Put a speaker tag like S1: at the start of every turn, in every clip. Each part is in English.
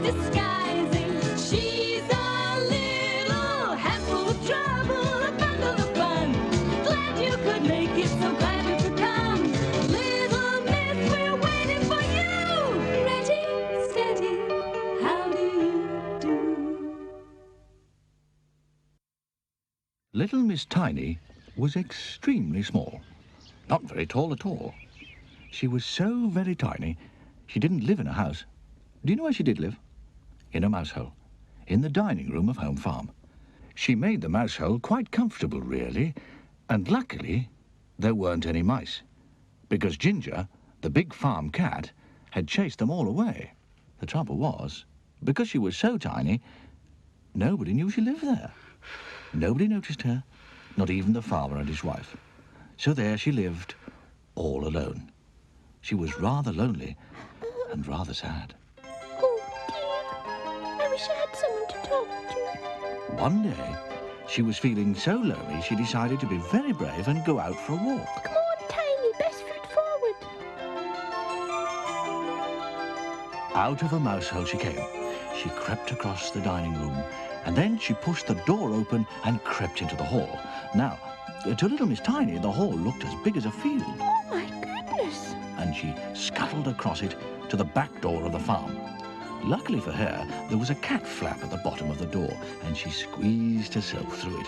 S1: disguising. She's a little handful of trouble, a bundle of fun. Glad you could make it, so glad you could come. Little Miss, we're waiting for you. Ready, steady, how do you do?
S2: Little Miss Tiny was extremely small. Not very tall at all. She was so very tiny, she didn't live in a house. Do you know where she did live? In a mouse hole, in the dining room of Home Farm. She made the mouse hole quite comfortable, really, and luckily there weren't any mice, because Ginger, the big farm cat, had chased them all away. The trouble was, because she was so tiny, nobody knew she lived there. Nobody noticed her, not even the farmer and his wife. So there she lived, all alone. She was rather lonely and rather sad.
S3: Oh dear, I wish I had someone to talk to.
S2: One day, she was feeling so lonely she decided to be very brave and go out for a walk.
S3: Come on, Tiny, best foot forward.
S2: Out of a mouse hole she came. She crept across the dining room, and then she pushed the door open and crept into the hall. Now, to little Miss Tiny, the hall looked as big as a field.
S3: Oh my goodness.
S2: And she scuttled across it to the back door of the farm. Luckily for her, there was a cat flap at the bottom of the door, and she squeezed herself through it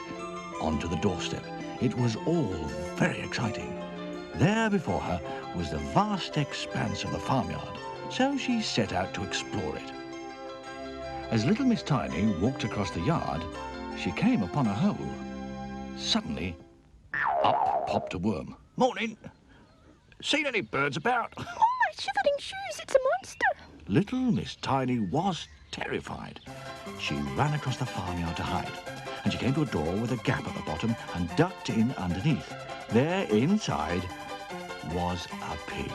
S2: onto the doorstep. It was all very exciting. There before her was the vast expanse of the farmyard, so she set out to explore it. As little Miss Tiny walked across the yard, she came upon a hole. Suddenly, up popped a worm. Morning! Seen any birds about?
S3: Oh, my shivering shoes, it's a monster.
S2: Little Miss Tiny was terrified. She ran across the farmyard to hide, and she came to a door with a gap at the bottom and ducked in underneath. There inside was a pig.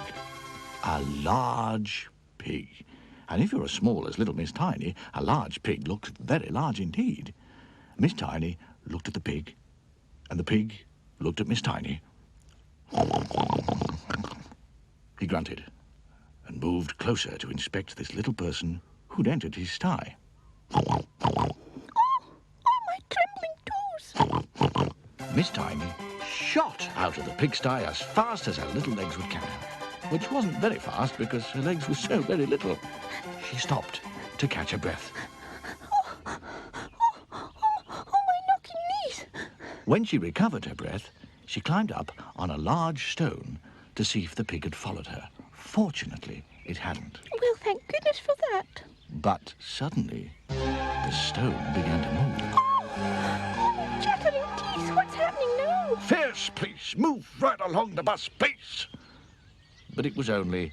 S2: A large pig. And if you're as small as little Miss Tiny, a large pig looks very large indeed. Miss Tiny looked at the pig, and the pig looked at Miss Tiny. He grunted and moved closer to inspect this little person who'd entered his sty.
S3: Oh, my trembling toes.
S2: Miss Tiny shot out of the pigsty as fast as her little legs would carry her, which wasn't very fast because her legs were so very little. She stopped to catch her breath.
S3: Oh, my knocking knees.
S2: When she recovered her breath, she climbed up on a large stone to see if the pig had followed her. Fortunately, it hadn't.
S3: Well, thank goodness for that.
S2: But suddenly, the stone began to move.
S3: Oh, chattering teeth, what's happening now?
S2: Fierce, please! Move right along the bus, please! But it was only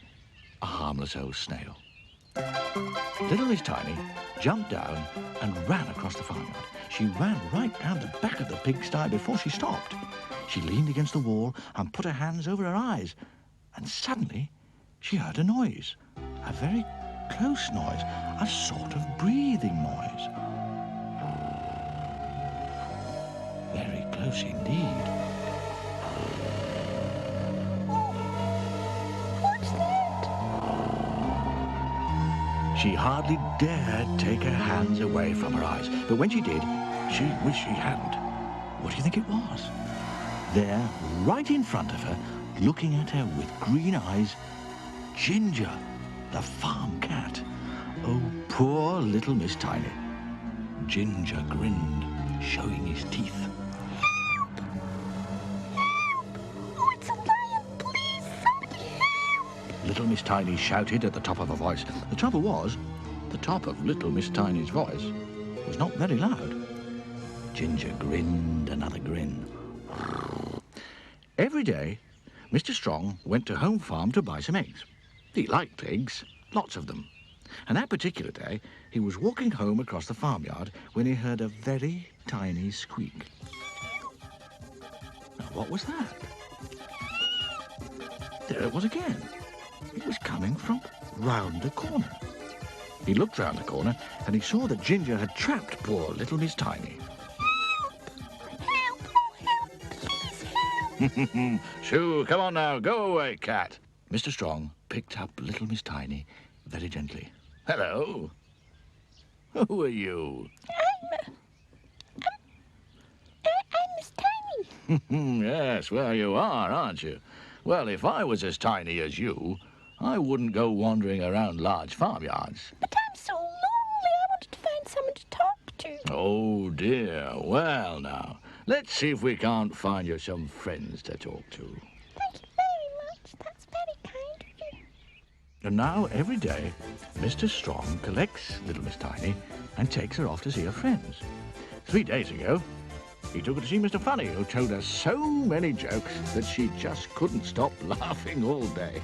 S2: a harmless old snail. Little Miss Tiny jumped down and ran across the farmyard. She ran right round the back of the pigsty before she stopped. She leaned against the wall and put her hands over her eyes. And suddenly, she heard a noise. A very close noise. A sort of breathing noise. Very close indeed.
S3: What's that?
S2: She hardly dared take her hands away from her eyes. But when she did, she wished she hadn't. What do you think it was? There, right in front of her, looking at her with green eyes, Ginger, the farm cat. Oh, poor little Miss Tiny. Ginger grinned, showing his teeth.
S3: Help! Help! Oh, it's a lion! Please, somebody help!
S2: Little Miss Tiny shouted at the top of her voice. The trouble was, the top of little Miss Tiny's voice was not very loud. Ginger grinned another grin. Every day, Mr. Strong went to Home Farm to buy some eggs. He liked eggs, lots of them. And that particular day, he was walking home across the farmyard when he heard a very tiny squeak. Now, what was that? There it was again. It was coming from round the corner. He looked round the corner and he saw that Ginger had trapped poor little Miss Tiny.
S3: Help! Oh, help! Please help!
S2: Shoo, come on now, go away, cat. Mr. Strong picked up little Miss Tiny very gently. Hello. Who are you?
S3: I'm Miss Tiny.
S2: Yes, well, you are, aren't you? Well, if I was as tiny as you, I wouldn't go wandering around large farmyards.
S3: But I'm so lonely. I wanted to find someone to talk to.
S2: Oh, dear. Well, now, let's see if we can't find you some friends to talk to.
S3: Thank you very much. That's very kind of you.
S2: And now, every day, Mr. Strong collects little Miss Tiny and takes her off to see her friends. 3 days ago, he took her to see Mr. Funny, who told her so many jokes that she just couldn't stop laughing all day.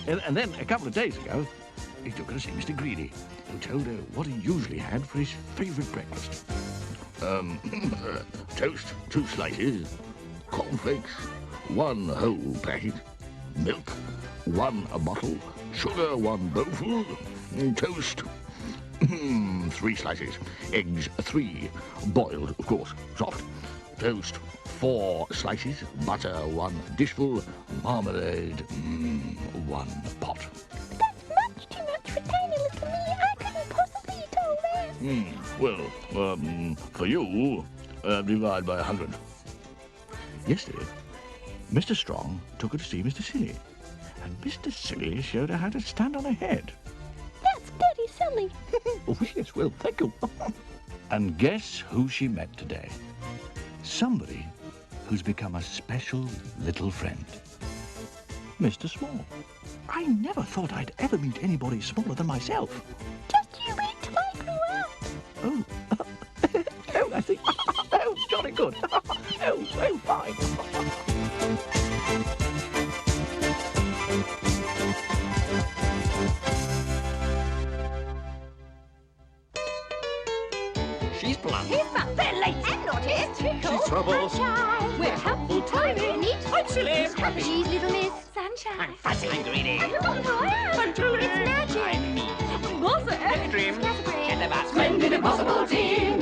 S2: and then, a couple of days ago, he took her to see Mr. Greedy, who told her what he usually had for his favourite breakfast. Toast, 2 slices, cornflakes, 1 whole packet, milk, 1 bottle, sugar, 1 bowlful, toast, 3 slices, eggs 3, boiled, of course, soft, toast 4 slices, butter 1 dishful, marmalade 1 pot.
S3: That's much too much for tiny little me. I couldn't possibly eat all that.
S2: Well, for you, divide by 100. Yesterday, Mr. Strong took her to see Mr. Silly, and Mr. Silly showed her how to stand on her head.
S3: That's very silly.
S2: Oh, yes, well, thank you. And guess who she met today? Somebody who's become a special little friend. Mr. Small. I never thought I'd ever meet anybody smaller than myself.
S3: Just you wait till I grow up.
S2: Oh, oh, I see. Oh, jolly good. Oh, fine.
S4: She's plump.
S5: He's fun. They're late. And naughty. Trickle.
S4: She's trouble.
S5: Sunshine. We're helpful, tiny. Neat.
S4: I'm silly.
S5: She's happy. She's little Miss Sunshine.
S4: I'm fuzzy. I'm greedy.
S5: And look who I am.
S4: I'm Julie.
S5: It's magic.
S4: I'm me.
S5: Buzzer.
S4: Daydream.
S5: Scatterbrain.
S4: Get the basket.
S1: Splendid impossible team.